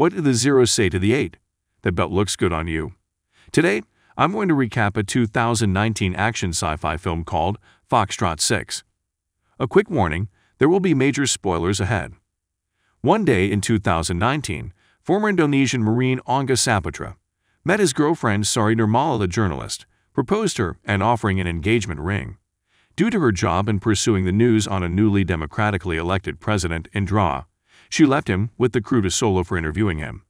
What did the 0 say to the 8? That belt looks good on you. Today, I'm going to recap a 2019 action sci-fi film called Foxtrot 6. A quick warning, there will be major spoilers ahead. One day in 2019, former Indonesian Marine Angga Saputra met his girlfriend Sari Nirmala, the journalist, proposed her and offering an engagement ring. Due to her job in pursuing the news on a newly democratically elected president Indra, she left him with the crew to Solo for interviewing him.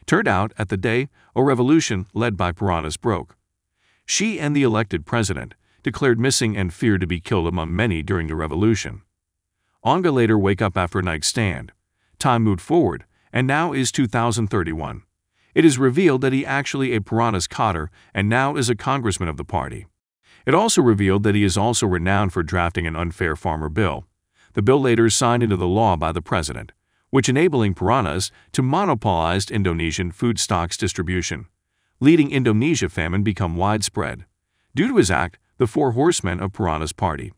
Turned out, at the day, a revolution led by piranhas broke. She and the elected president declared missing and feared to be killed among many during the revolution. Angga later wake up after a night stand. Time moved forward, and now is 2031. It is revealed that he actually a piranha's cotter and now is a congressman of the party. It also revealed that he is also renowned for drafting an unfair farmer bill. The bill later signed into the law by the president, which enabling piranhas to monopolize Indonesian food stocks distribution, leading Indonesia famine become widespread. Due to his act, the four horsemen of piranhas party.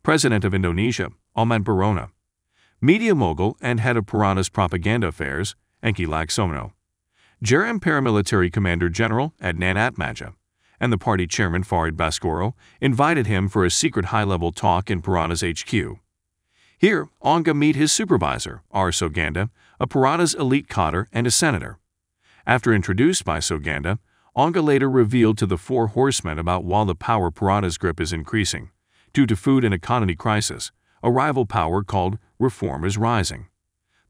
President of Indonesia, Ahmad Barona. Media mogul and head of piranhas propaganda affairs, Enki Laksono. JRM paramilitary commander general Adnan Atmaja and the party chairman Farid Baskoro invited him for a secret high-level talk in Piranha's HQ. Here, Angga meet his supervisor, R. Soganda, a Piranha's elite cotter and a senator. After introduced by Soganda, Angga later revealed to the four horsemen about while the power Piranha's grip is increasing, due to food and economy crisis, a rival power called Reform is rising.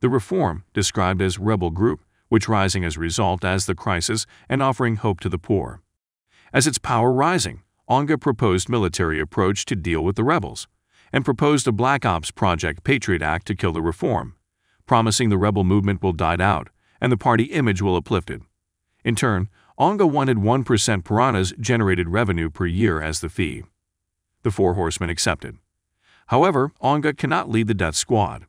The Reform, described as rebel group, which rising as result as the crisis and offering hope to the poor. As its power rising, Angga proposed military approach to deal with the rebels, and proposed a Black Ops Project Patriot Act to kill the Reform, promising the rebel movement will die out and the party image will uplifted. In turn, Angga wanted 1% piranhas generated revenue per year as the fee. The four horsemen accepted. However, Angga cannot lead the death squad.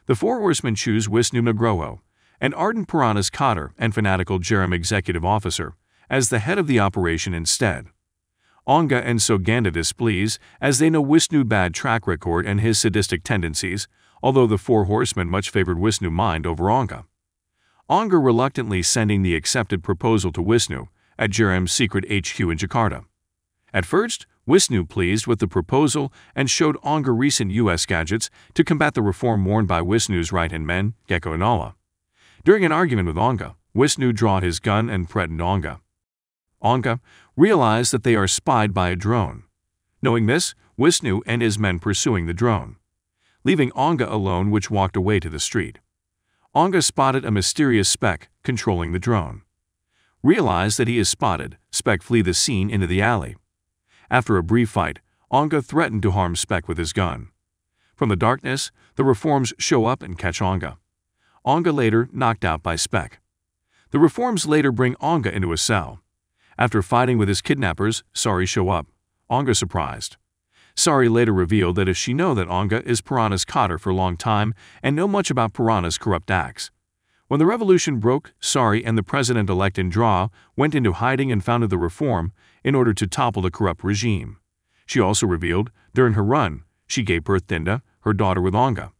The four horsemen choose Wisnu Nugroho, an ardent piranhas cotter and fanatical JRM executive officer, as the head of the operation instead. Angga and Soganda displease as they know Wisnu's bad track record and his sadistic tendencies, although the four horsemen much favored Wisnu's mind over Angga. Angga reluctantly sending the accepted proposal to Wisnu at JRM's secret HQ in Jakarta. At first, Wisnu pleased with the proposal and showed Angga recent U.S. gadgets to combat the reform worn by Wisnu's right-hand men, Gecko and Ala. During an argument with Angga, Wisnu drawed his gun and threatened Angga. Angga realized that they are spied by a drone. Knowing this, Wisnu and his men pursuing the drone, leaving Angga alone, which walked away to the street. Angga spotted a mysterious speck controlling the drone. Realized that he is spotted, Speck flee the scene into the alley. After a brief fight, Angga threatened to harm Speck with his gun. From the darkness, the Reforms show up and catch Angga. Angga later knocked out by Speck. The Reforms later bring Angga into a cell. After fighting with his kidnappers, Sari show up. Angga surprised. Sari later revealed that if she know that Angga is Piranha's cotter for a long time and know much about Piranha's corrupt acts. When the revolution broke, Sari and the president-elect Indra went into hiding and founded the Reform in order to topple the corrupt regime. She also revealed, during her run, she gave birth Dinda, her daughter with Angga.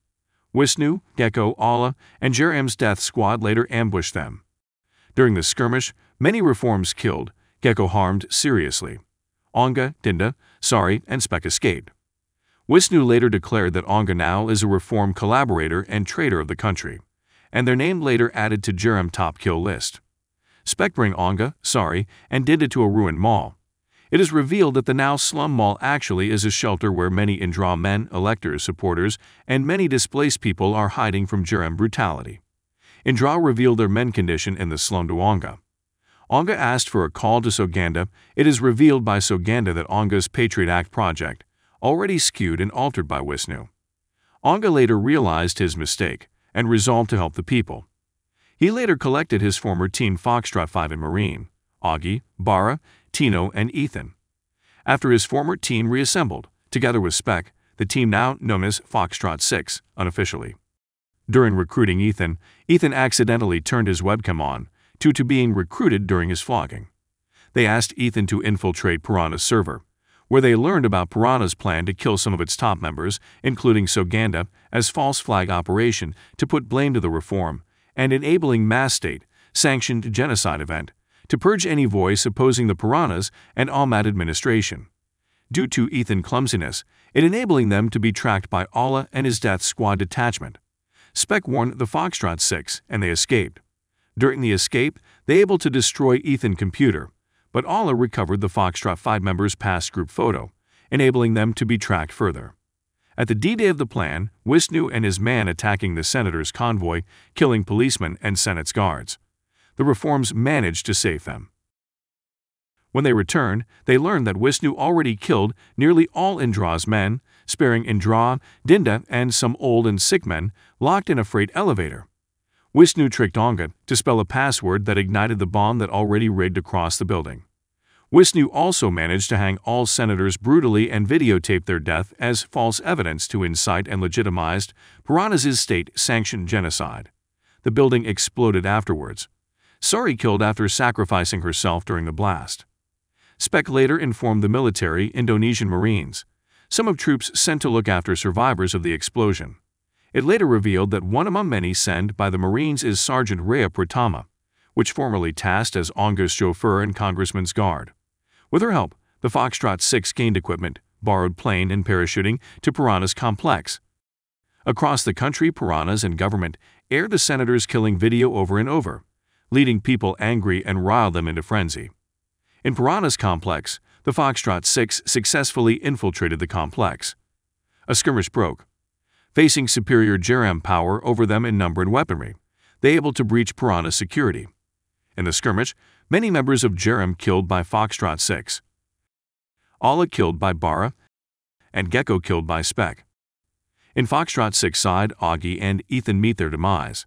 Wisnu, Gecko, Ala, and JRM's death squad later ambushed them. During the skirmish, many Reforms killed, Gecko harmed seriously. Angga, Dinda, Sari, and Speck escaped. Wisnu later declared that Angga now is a Reform collaborator and traitor of the country, and their name later added to JRM top kill list. Speck bring Angga, Sari, and Dinda to a ruined mall. It is revealed that the now slum mall actually is a shelter where many Indra men, electors, supporters, and many displaced people are hiding from JRM brutality. Indra revealed their men condition in the slum to Angga. Angga asked for a call to Soganda. It is revealed by Soganda that Angga's Patriot Act project, already skewed and altered by Wisnu. Angga later realized his mistake and resolved to help the people. He later collected his former team Foxtrot 5 in Marine, Augie, Bara, Tino, and Ethan. After his former team reassembled, together with Speck, the team now known as Foxtrot 6, unofficially. During recruiting Ethan accidentally turned his webcam on, due to being recruited during his flogging. They asked Ethan to infiltrate Piranha's server, where they learned about Piranha's plan to kill some of its top members, including Soganda, as false flag operation to put blame to the Reform, and enabling mass state-sanctioned genocide event to purge any voice opposing the Piranhas and Ahmad administration. Due to Ethan clumsiness, it enabling them to be tracked by Allah and his death squad detachment. Speck warned the Foxtrot 6 and they escaped. During the escape, they able to destroy Ethan computer, but Allah recovered the Foxtrot 5 members' past group photo, enabling them to be tracked further. At the D-Day of the plan, Wisnu and his man attacking the senator's convoy, killing policemen and Senate's guards. The reforms managed to save them. When they returned, they learned that Wisnu already killed nearly all Indra's men, sparing Indra, Dinda, and some old and sick men locked in a freight elevator. Wisnu tricked Anga to spell a password that ignited the bomb that already rigged across the building. Wisnu also managed to hang all senators brutally and videotaped their death as false evidence to incite and legitimized Piranhas' state-sanctioned genocide. The building exploded afterwards. Sari killed after sacrificing herself during the blast. Speck later informed the military Indonesian Marines, some of troops sent to look after survivors of the explosion. It later revealed that one among many sent by the Marines is Sergeant Rhea Pratama, which formerly tasked as Anga's chauffeur and congressman's guard. With her help, the Foxtrot 6 gained equipment, borrowed plane and parachuting to Piranhas complex. Across the country, Piranhas and government aired the senators killing video over and over, leading people angry and riled them into frenzy. In Piranhas complex, the Foxtrot 6 successfully infiltrated the complex. A skirmish broke. Facing superior JRM power over them in number and weaponry, they able to breach Piranha's security. In the skirmish, many members of JRM killed by Foxtrot 6. Allah killed by Bara, and Gecko killed by Speck. In Foxtrot 6 side, Augie and Ethan meet their demise.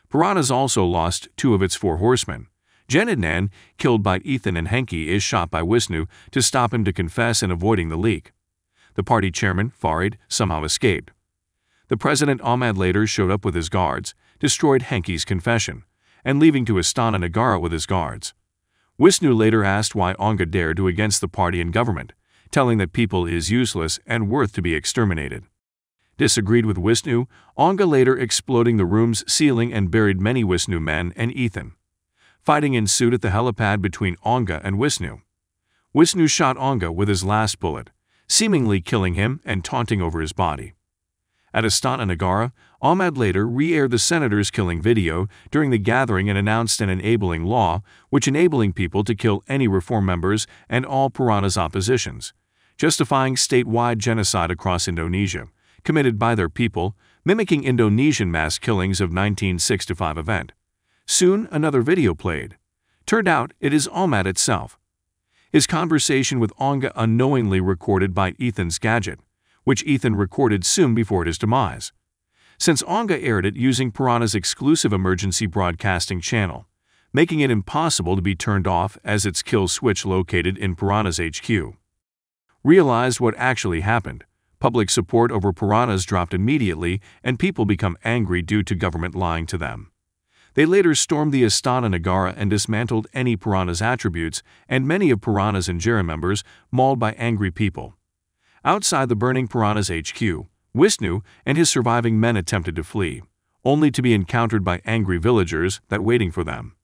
Piranhas also lost 2 of its 4 horsemen. Jenadnan, killed by Ethan, and Henke is shot by Wisnu to stop him to confess and avoiding the leak. The party chairman, Farid, somehow escaped. The president Ahmad later showed up with his guards, destroyed Henke's confession, and leaving to Astana Negara with his guards. Wisnu later asked why Anga dared to against the party and government, telling that people is useless and worth to be exterminated. Disagreed with Wisnu, Anga later exploding the room's ceiling and buried many Wisnu men and Ethan. Fighting ensued at the helipad between Anga and Wisnu. Wisnu shot Anga with his last bullet, seemingly killing him and taunting over his body. At Astana Negara, Ahmad later re-aired the senators killing video during the gathering and announced an enabling law which enabling people to kill any reform members and all Piranhas oppositions, justifying statewide genocide across Indonesia, committed by their people, mimicking Indonesian mass killings of 1965 event. Soon, another video played. Turned out it is Ahmad itself. His conversation with Anga unknowingly recorded by Ethan's gadget, which Ethan recorded soon before his demise. Since Anga aired it using Piranha's exclusive emergency broadcasting channel, making it impossible to be turned off as its kill switch located in Piranha's HQ. Realized what actually happened, public support over Piranhas dropped immediately and people become angry due to government lying to them. They later stormed the Astana Negara and dismantled any Piranhas attributes, and many of Piranhas and JRM members mauled by angry people. Outside the burning Piranhas HQ, Wisnu and his surviving men attempted to flee, only to be encountered by angry villagers that waiting for them.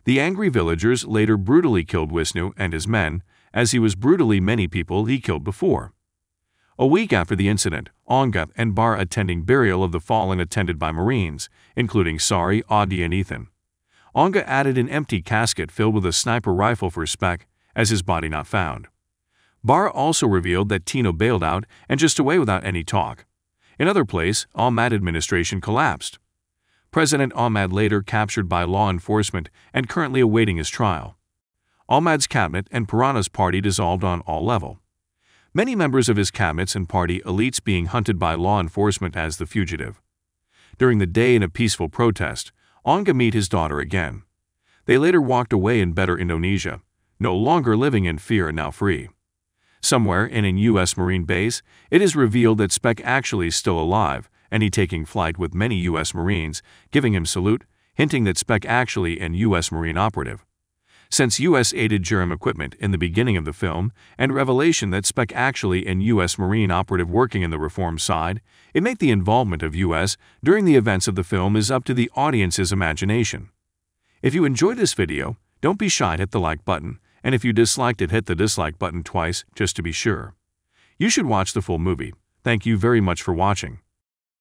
The angry villagers later brutally killed Wisnu and his men, as he was brutally many people he killed before. A week after the incident, Anga and Bar attending burial of the fallen attended by Marines, including Sari, Augie, and Ethan. Anga added an empty casket filled with a sniper rifle for Speck, as his body not found. Bar also revealed that Tino bailed out and just away without any talk. In other place, Ahmad administration collapsed. President Ahmad later captured by law enforcement and currently awaiting his trial. Ahmad's cabinet and Piranha's party dissolved on all level. Many members of his cabinets and party elites being hunted by law enforcement as the fugitive. During the day in a peaceful protest, Anga met his daughter again. They later walked away in better Indonesia, no longer living in fear and now free. Somewhere in an U.S. Marine base, it is revealed that Speck actually is still alive and he taking flight with many U.S. Marines, giving him salute, hinting that Speck actually an U.S. Marine operative. Since U.S.-aided GERM equipment in the beginning of the film and revelation that Speck actually an U.S. Marine operative working in the reform side, it make the involvement of U.S. during the events of the film is up to the audience's imagination. If you enjoyed this video, don't be shy to hit the like button, and if you disliked it, hit the dislike button twice just to be sure. You should watch the full movie. Thank you very much for watching.